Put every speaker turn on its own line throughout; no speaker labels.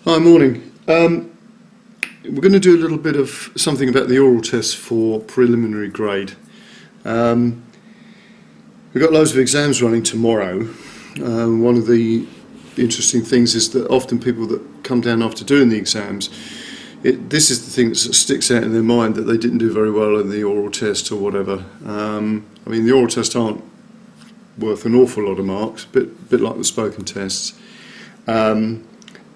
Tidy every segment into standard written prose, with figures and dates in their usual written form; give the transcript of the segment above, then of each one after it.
Hi, morning. We're going to do a little bit of something about the oral test for preliminary grade. We've got loads of exams running tomorrow. One of the interesting things is that often people that come down after doing the exams, this is the thing that sort of sticks out in their mind, that they didn't do very well in the oral test or whatever. I mean, the oral tests aren't worth an awful lot of marks, a bit like the spoken tests.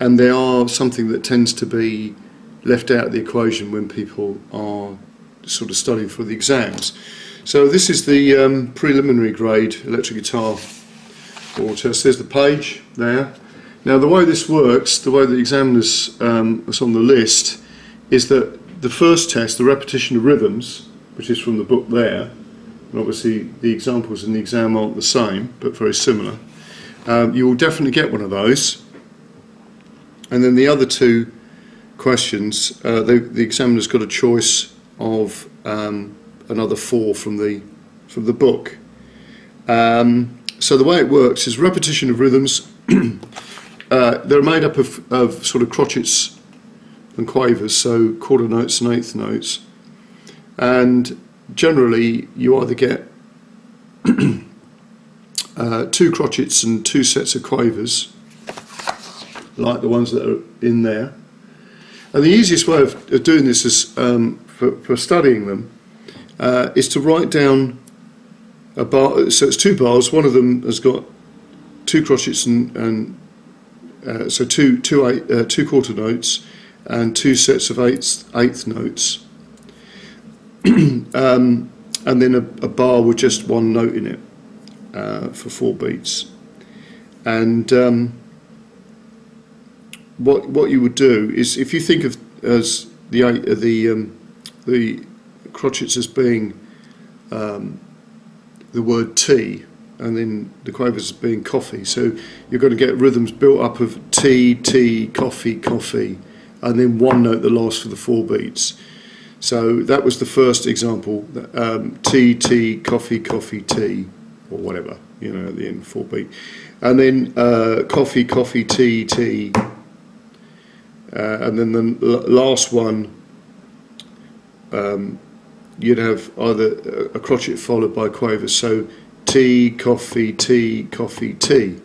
And they are something that tends to be left out of the equation when people are sort of studying for the exams. So this is the preliminary grade electric guitar oral test. There's the page there. Now the way this works, the way the examiners is on the list, is that the first test, the repetition of rhythms, which is from the book there, and obviously the examples in the exam aren't the same, but very similar. You will definitely get one of those. And then the other two questions, the examiner's got a choice of another 4 from the book. So the way it works is repetition of rhythms. They're made up of sort of crotchets and quavers, so quarter notes and eighth notes. And generally, you either get 2 crotchets and 2 sets of quavers, like the ones that are in there. And the easiest way of doing this is for studying them is to write down a bar. So it's 2 bars. One of them has got 2 crotchets and so two quarter notes and 2 sets of eighth notes, and then a bar with just 1 note in it for 4 beats. And what you would do is, if you think of as the crotchets as being the word tea, and then the quavers as being coffee, so you're going to get rhythms built up of tea, tea, coffee, coffee, and then 1 note that lasts for the 4 beats. So that was the first example, tea, tea, coffee, coffee, tea, or whatever, at the end, 4 beat. And then coffee, coffee, tea, tea. And then the last one, you'd have either a crotchet followed by quavers, so tea, coffee, tea, coffee, tea,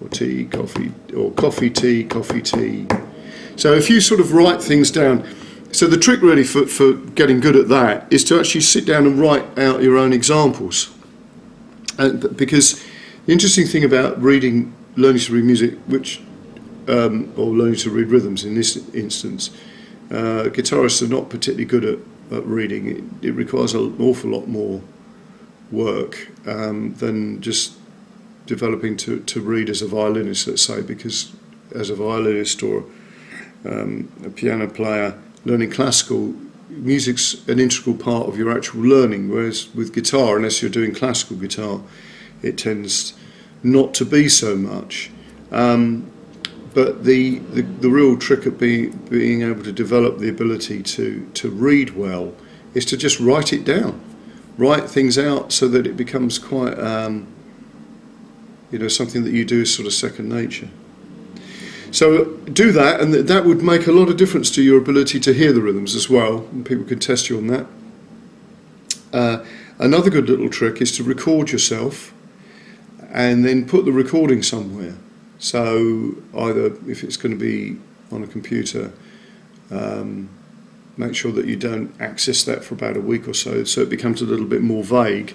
or tea, coffee, or coffee, tea, coffee, tea. So if you sort of write things down, so the trick really for getting good at that is to actually sit down and write out your own examples. Because the interesting thing about learning to read music, or learning to read rhythms in this instance, guitarists are not particularly good at reading. It requires an awful lot more work than just developing to read as a violinist, let's say, because as a violinist or a piano player, learning classical music's an integral part of your actual learning, whereas with guitar, unless you're doing classical guitar, it tends not to be so much. But the real trick of being able to develop the ability to read well is to just write it down, write things out, so that it becomes quite something that you do as sort of second nature. So do that, and that would make a lot of difference to your ability to hear the rhythms as well, and people can test you on that. Another good little trick is to record yourself and then put the recording somewhere. So either, if it's going to be on a computer, make sure that you don't access that for about a week or so it becomes a little bit more vague.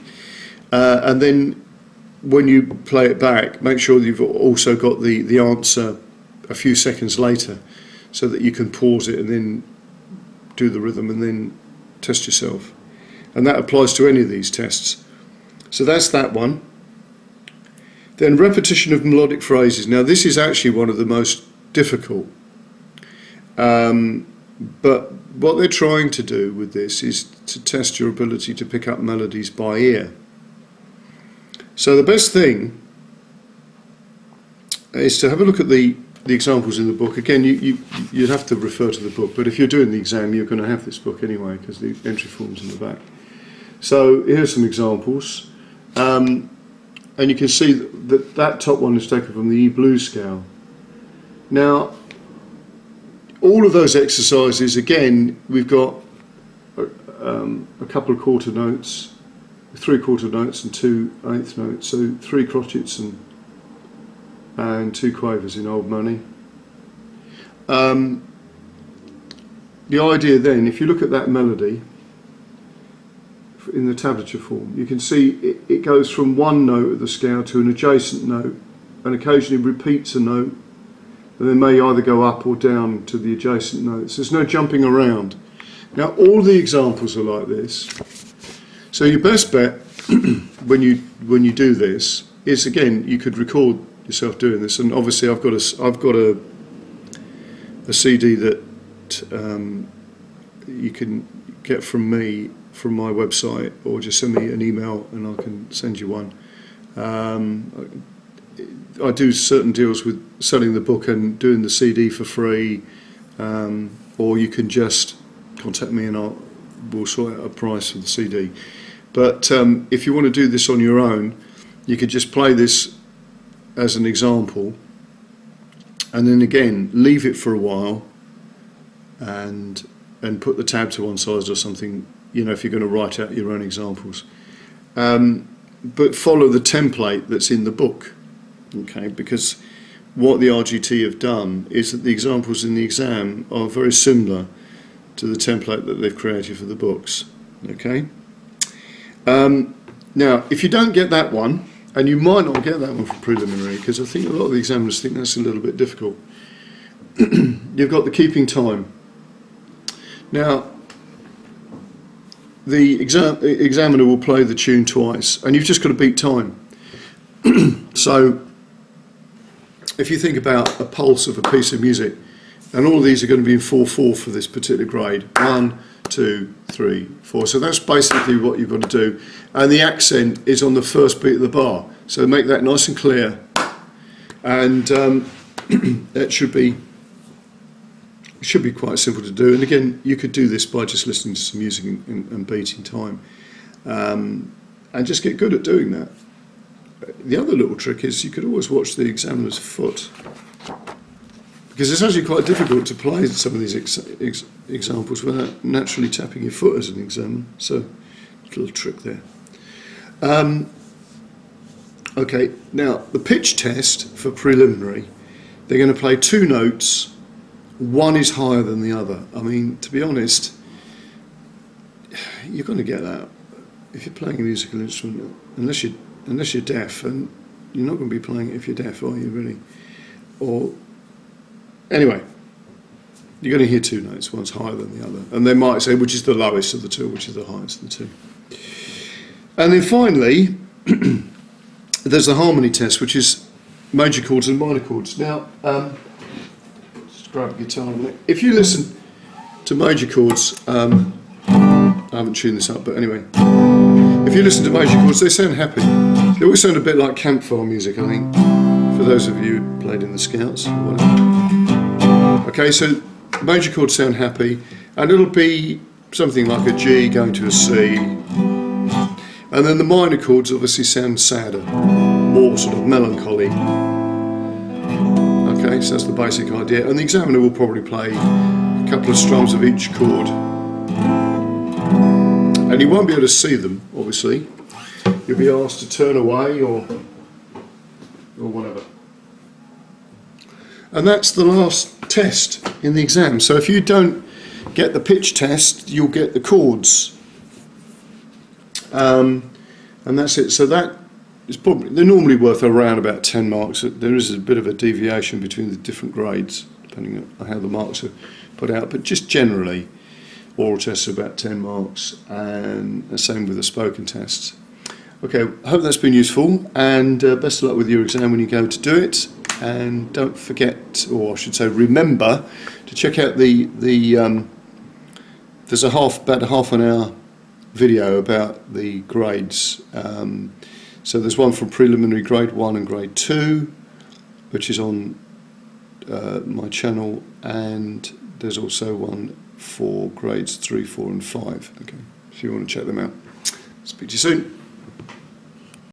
And then when you play it back, make sure that you've also got the answer a few seconds later, so that you can pause it and then do the rhythm and then test yourself. And that applies to any of these tests. So that's that one. Then repetition of melodic phrases. Now this is actually one of the most difficult. But what they're trying to do with this is to test your ability to pick up melodies by ear. So the best thing is to have a look at the examples in the book. Again, you'd have to refer to the book, but if you're doing the exam, you're going to have this book anyway, because the entry form's in the back. So here's some examples. And you can see that top one is taken from the E blues scale. Now, all of those exercises, again, we've got a couple of quarter notes, 3/4 notes and 2/8 notes, so 3 crotchets and 2 quavers in old money. The idea then, if you look at that melody in the tablature form, you can see it goes from one note of the scale to an adjacent note, and occasionally repeats a note, and then may either go up or down to the adjacent notes. There's no jumping around. Now, all the examples are like this. So your best bet when you do this is, again, you could record yourself doing this, and obviously I've got a CD that you can get from me from my website, or just send me an email and I can send you one. I do certain deals with selling the book and doing the CD for free, or you can just contact me and we'll sort out a price for the CD. But if you want to do this on your own, you could just play this as an example, and then again leave it for a while and put the tab to one side or something, you know, if you're going to write out your own examples. But follow the template that's in the book, okay? Because what the RGT have done is that the examples in the exam are very similar to the template that they've created for the books, okay? Now, if you don't get that one, and you might not get that one for preliminary, because I think a lot of the examiners think that's a little bit difficult, you've got the keeping time. Now, the examiner will play the tune twice, and you've just got to beat time. So, if you think about a pulse of a piece of music, and all of these are going to be in 4/4 for this particular grade. 1, 2, 3, 4. So that's basically what you've got to do. And the accent is on the first beat of the bar. So make that nice and clear. And that should be quite simple to do. And again, you could do this by just listening to some music and beating time. And just get good at doing that. The other little trick is you could always watch the examiner's foot, because it's actually quite difficult to play some of these examples without naturally tapping your foot as an examiner. So, a little trick there. Okay, now the pitch test for preliminary, they're going to play 2 notes. One is higher than the other. I mean, to be honest, you're going to get that if you're playing a musical instrument, unless you're deaf, and you're not going to be playing it if you're deaf, are you really? Or anyway, you're going to hear 2 notes, one's higher than the other. And they might say which is the lowest of the 2, which is the highest of the 2. And then finally, there's the harmony test, which is major chords and minor chords. Now, just grab a guitar a minute. If you listen to major chords, I haven't tuned this up, but anyway, if you listen to major chords, they sound happy. They always sound a bit like campfire music, I think, for those of you who played in the Scouts or whatever. Okay, so major chords sound happy, and it'll be something like a G going to a C, and then the minor chords obviously sound sadder, more sort of melancholy. Okay, so that's the basic idea, and the examiner will probably play a couple of strums of each chord, and you won't be able to see them, obviously. You'll be asked to turn away or whatever. And that's the last test in the exam. So if you don't get the pitch test, you'll get the chords. And that's it. So that is probably, they're normally worth around about 10 marks. There is a bit of a deviation between the different grades, depending on how the marks are put out. But just generally, oral tests are about 10 marks, and the same with the spoken tests. Okay, I hope that's been useful, and best of luck with your exam when you go to do it. And don't forget, or I should say remember, to check out there's about a half an hour video about the grades. So there's one from preliminary grade 1 and grade 2, which is on my channel, and there's also one for grades 3, 4 and 5. Okay, if you want to check them out. Speak to you soon.